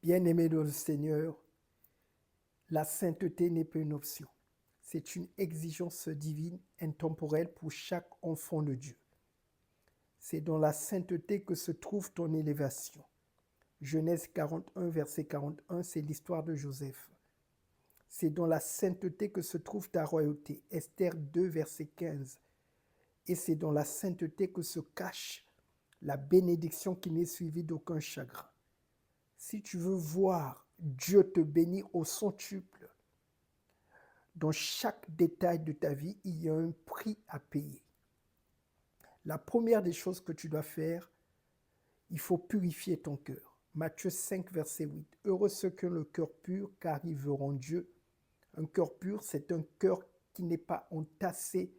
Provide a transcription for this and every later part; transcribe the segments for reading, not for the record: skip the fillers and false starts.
Bien-aimé dans le Seigneur, la sainteté n'est pas une option. C'est une exigence divine, intemporelle pour chaque enfant de Dieu. C'est dans la sainteté que se trouve ton élévation. Genèse 41, verset 41, c'est l'histoire de Joseph. C'est dans la sainteté que se trouve ta royauté. Esther 2, verset 15. Et c'est dans la sainteté que se cache la bénédiction qui n'est suivie d'aucun chagrin. Si tu veux voir Dieu te bénir au centuple, dans chaque détail de ta vie, il y a un prix à payer. La première des choses que tu dois faire, il faut purifier ton cœur. Matthieu 5, verset 8. Heureux ceux qui ont le cœur pur, car ils verront Dieu. Un cœur pur, c'est un cœur qui n'est pas entassé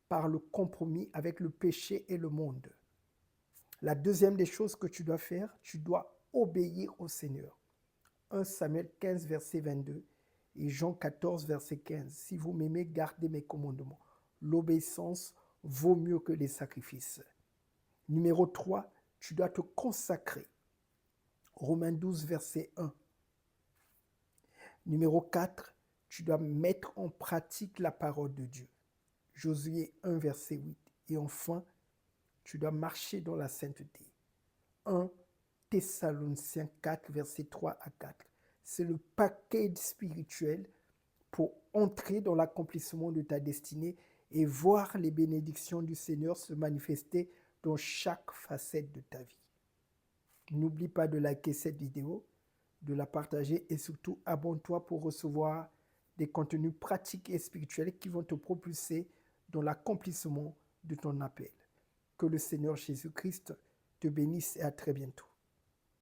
par le compromis avec le péché et le monde. La deuxième des choses que tu dois faire, tu dois obéir au Seigneur. 1 Samuel 15, verset 22 et Jean 14, verset 15. Si vous m'aimez, gardez mes commandements. L'obéissance vaut mieux que les sacrifices. Numéro 3, tu dois te consacrer. Romains 12, verset 1. Numéro 4, tu dois mettre en pratique la parole de Dieu. Josué 1, verset 8. Et enfin, tu dois marcher dans la sainteté. 1 Thessaloniciens 4, verset 3 à 4. C'est le paquet spirituel pour entrer dans l'accomplissement de ta destinée et voir les bénédictions du Seigneur se manifester dans chaque facette de ta vie. N'oublie pas de liker cette vidéo, de la partager et surtout abonne-toi pour recevoir des contenus pratiques et spirituels qui vont te propulser dans l'accomplissement de ton appel. Que le Seigneur Jésus-Christ te bénisse et à très bientôt.